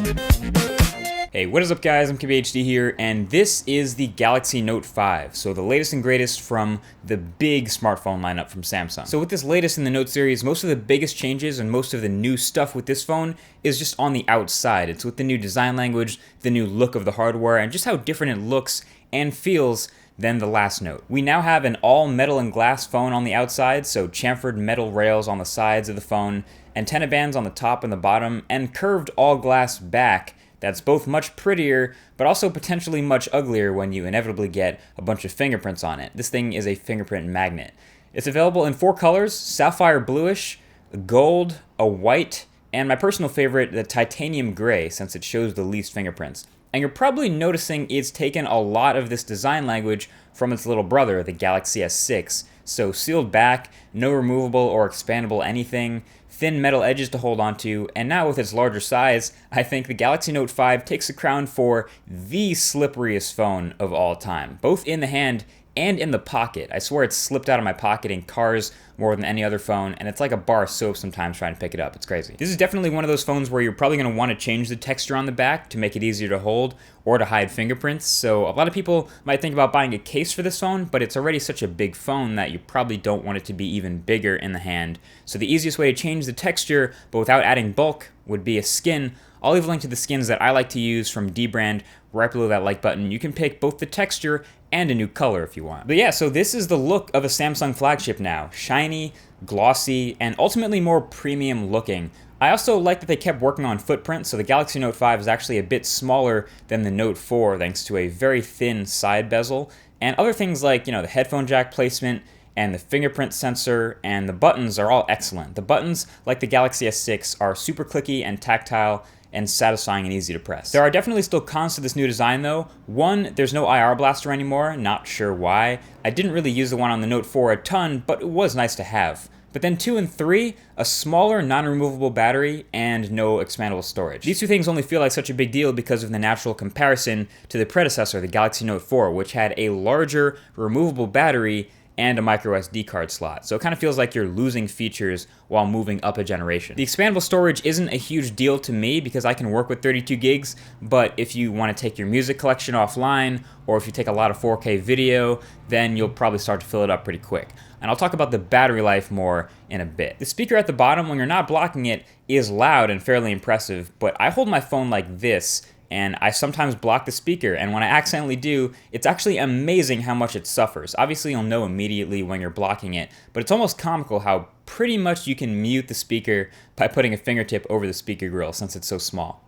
Hey, what is up guys, I'm KBHD here, and this is the Galaxy Note 5, so the latest and greatest from the big smartphone lineup from Samsung. So with this latest in the Note series, most of the biggest changes and most of the new stuff with this phone is just on the outside. It's with the new design language, the new look of the hardware, and just how different it looks and feels than the last Note. We now have an all metal and glass phone on the outside, so chamfered metal rails on the sides of the phone, antenna bands on the top and the bottom, and curved all glass back. That's both much prettier, but also potentially much uglier when you inevitably get a bunch of fingerprints on it. This thing is a fingerprint magnet. It's available in 4 colors: sapphire bluish, gold, a white, and my personal favorite, the titanium gray, since it shows the least fingerprints. And you're probably noticing it's taken a lot of this design language from its little brother, the Galaxy S6. So sealed back, no removable or expandable anything, thin metal edges to hold onto, and now with its larger size, I think the Galaxy Note 5 takes the crown for the slipperiest phone of all time, both in the hand and in the pocket. I swear it's slipped out of my pocket in cars more than any other phone, and it's like a bar of soap sometimes trying to pick it up. It's crazy. This is definitely one of those phones where you're probably going to want to change the texture on the back to make it easier to hold or to hide fingerprints. So a lot of people might think about buying a case for this phone, but it's already such a big phone that you probably don't want it to be even bigger in the hand. So the easiest way to change the texture, but without adding bulk, would be a skin. I'll leave a link to the skins that I like to use from dbrand right below that like button. You can pick both the texture and a new color if you want. But yeah, so this is the look of a Samsung flagship now. Shiny, glossy, and ultimately more premium looking. I also like that they kept working on footprint, so the Galaxy Note 5 is actually a bit smaller than the Note 4 thanks to a very thin side bezel. And other things like, the headphone jack placement and the fingerprint sensor and the buttons are all excellent. The buttons, like the Galaxy S6, are super clicky and tactile and satisfying and easy to press. There are definitely still cons to this new design though. One, there's no IR blaster anymore, not sure why. I didn't really use the one on the Note 4 a ton, but it was nice to have. But then 2 and 3, a smaller non-removable battery and no expandable storage. These two things only feel like such a big deal because of the natural comparison to the predecessor, the Galaxy Note 4, which had a larger removable battery and a micro SD card slot. So it kind of feels like you're losing features while moving up a generation. The expandable storage isn't a huge deal to me because I can work with 32 gigs, but if you want to take your music collection offline, or if you take a lot of 4K video, then you'll probably start to fill it up pretty quick. And I'll talk about the battery life more in a bit. The speaker at the bottom, when you're not blocking it, is loud and fairly impressive, but I hold my phone like this, and I sometimes block the speaker, and when I accidentally do, it's actually amazing how much it suffers. Obviously, you'll know immediately when you're blocking it, but it's almost comical how pretty much you can mute the speaker by putting a fingertip over the speaker grill since it's so small.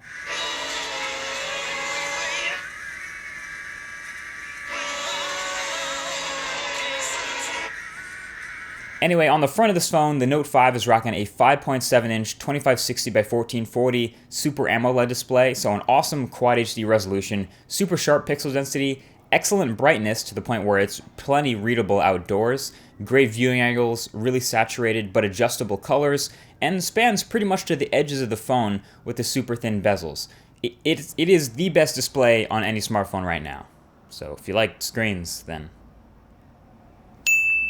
Anyway, on the front of this phone, the Note 5 is rocking a 5.7-inch 2560 by 1440 Super AMOLED display, so an awesome Quad HD resolution, super sharp pixel density, excellent brightness to the point where it's plenty readable outdoors, great viewing angles, really saturated but adjustable colors, and spans pretty much to the edges of the phone with the super thin bezels. It is the best display on any smartphone right now. So if you like screens, then...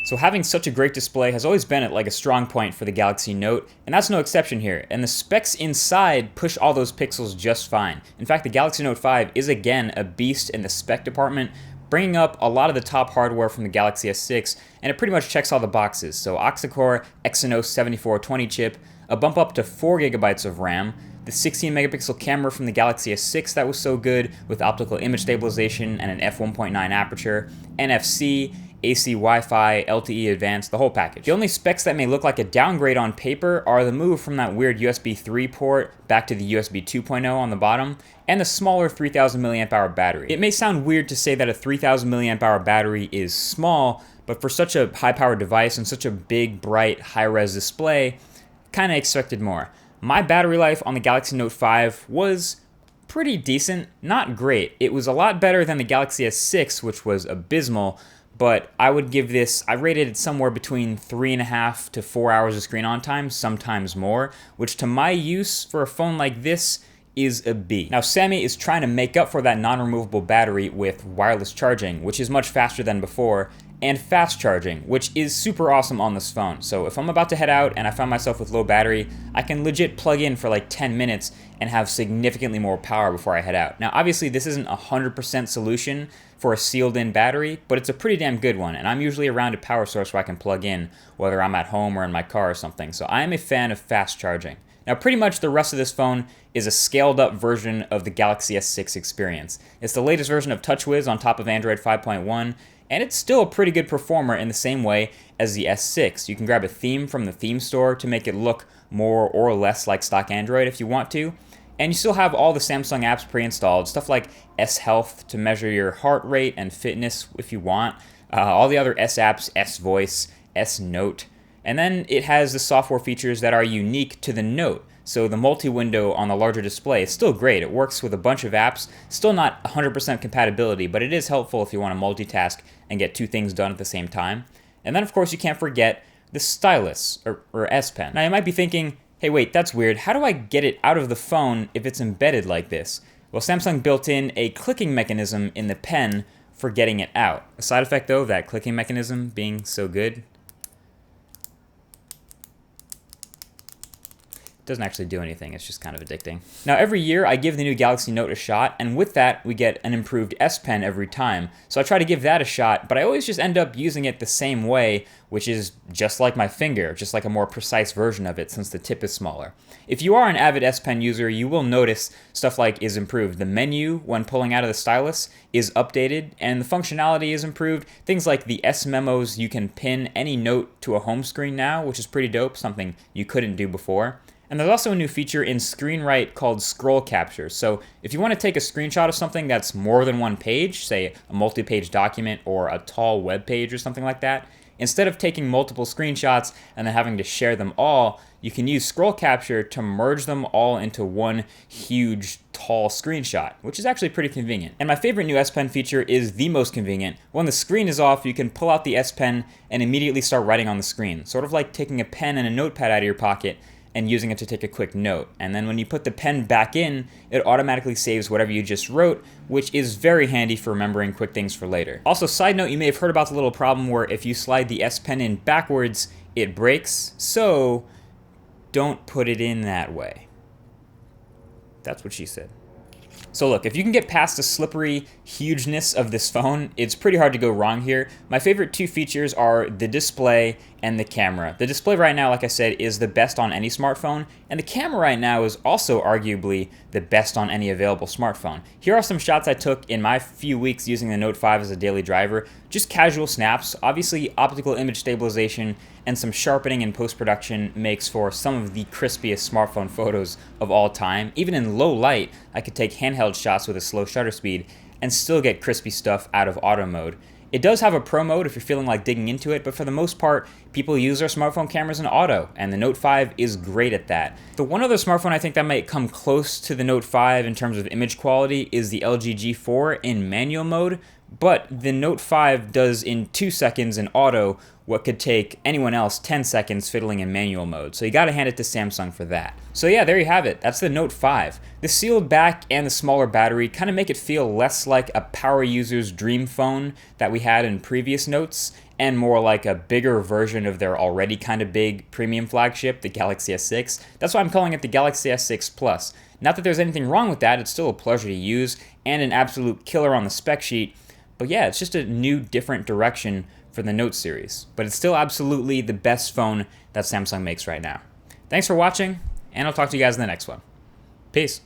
So having such a great display has always been a strong point for the Galaxy Note, and that's no exception here. And the specs inside push all those pixels just fine. In fact, the Galaxy Note 5 is again a beast in the spec department, bringing up a lot of the top hardware from the Galaxy S6, and it pretty much checks all the boxes. So octa-core Exynos 7420 chip, a bump up to 4 GB of RAM, the 16 megapixel camera from the Galaxy S6 that was so good with optical image stabilization and an f1.9 aperture, NFC, AC Wi-Fi, LTE Advanced, the whole package. The only specs that may look like a downgrade on paper are the move from that weird USB 3 port back to the USB 2.0 on the bottom, and the smaller 3000 mAh battery. It may sound weird to say that a 3000 mAh battery is small, but for such a high-powered device and such a big, bright, high-res display, kinda expected more. My battery life on the Galaxy Note 5 was pretty decent, not great. It was a lot better than the Galaxy S6, which was abysmal, but I would give this, I rated it somewhere between 3.5 to 4 hours of screen on time, sometimes more, which to my use for a phone like this is a B. Now Sammy is trying to make up for that non-removable battery with wireless charging, which is much faster than before, and fast charging, which is super awesome on this phone. So if I'm about to head out and I find myself with low battery, I can legit plug in for like 10 minutes and have significantly more power before I head out. Now, obviously, this isn't a 100% solution for a sealed-in battery, but it's a pretty damn good one, and I'm usually around a power source where I can plug in, whether I'm at home or in my car or something. So I am a fan of fast charging. Now, pretty much the rest of this phone is a scaled-up version of the Galaxy S6 experience. It's the latest version of TouchWiz on top of Android 5.1, and it's still a pretty good performer in the same way as the S6. You can grab a theme from the theme store to make it look more or less like stock Android if you want to, and you still have all the Samsung apps pre-installed, stuff like S Health to measure your heart rate and fitness if you want, all the other S apps, S Voice, S Note, and then it has the software features that are unique to the Note. So the multi-window on the larger display is still great. It works with a bunch of apps, still not 100% compatibility, but it is helpful if you want to multitask and get two things done at the same time. And then, of course, you can't forget the stylus, or S Pen. Now, you might be thinking, hey, wait, that's weird. How do I get it out of the phone if it's embedded like this? Well, Samsung built in a clicking mechanism in the pen for getting it out. A side effect, though, of that clicking mechanism being so good, doesn't actually do anything, it's just kind of addicting. Now, every year I give the new Galaxy Note a shot, and with that we get an improved S Pen every time. So I try to give that a shot, but I always just end up using it the same way, which is just like my finger, just like a more precise version of it since the tip is smaller. If you are an avid S Pen user, you will notice stuff like is improved. The menu, when pulling out of the stylus, is updated, and the functionality is improved. Things like the S Memos, you can pin any note to a home screen now, which is pretty dope, something you couldn't do before. And there's also a new feature in ScreenWrite called scroll capture. So if you want to take a screenshot of something that's more than one page, say a multi-page document or a tall web page or something like that, instead of taking multiple screenshots and then having to share them all, you can use scroll capture to merge them all into one huge tall screenshot, which is actually pretty convenient. And my favorite new S Pen feature is the most convenient. When the screen is off, you can pull out the S Pen and immediately start writing on the screen, sort of like taking a pen and a notepad out of your pocket and using it to take a quick note. And then when you put the pen back in, it automatically saves whatever you just wrote, which is very handy for remembering quick things for later. Also, side note, you may have heard about the little problem where if you slide the S Pen in backwards, it breaks, so don't put it in that way. That's what she said. So look, if you can get past the slippery hugeness of this phone, it's pretty hard to go wrong here. My favorite two features are the display and the camera. The display right now, like I said, is the best on any smartphone, and the camera right now is also arguably the best on any available smartphone. Here are some shots I took in my few weeks using the Note 5 as a daily driver. Just casual snaps. Obviously, optical image stabilization and some sharpening in post-production makes for some of the crispiest smartphone photos of all time. Even in low light, I could take handheld shots with a slow shutter speed and still get crispy stuff out of auto mode. It does have a pro mode if you're feeling like digging into it, but for the most part, people use their smartphone cameras in auto, and the Note 5 is great at that. The one other smartphone I think that might come close to the Note 5 in terms of image quality is the LG G4 in manual mode, but the Note 5 does in 2 seconds in auto what could take anyone else 10 seconds fiddling in manual mode. So you gotta hand it to Samsung for that. So yeah, there you have it. That's the Note 5. The sealed back and the smaller battery kind of make it feel less like a power user's dream phone that we had in previous Notes, and more like a bigger version of their already kind of big premium flagship, the Galaxy S6. That's why I'm calling it the Galaxy S6 Plus. Not that there's anything wrong with that, it's still a pleasure to use, and an absolute killer on the spec sheet. But yeah, it's just a new, different direction for the Note series. But it's still absolutely the best phone that Samsung makes right now. Thanks for watching, and I'll talk to you guys in the next one. Peace.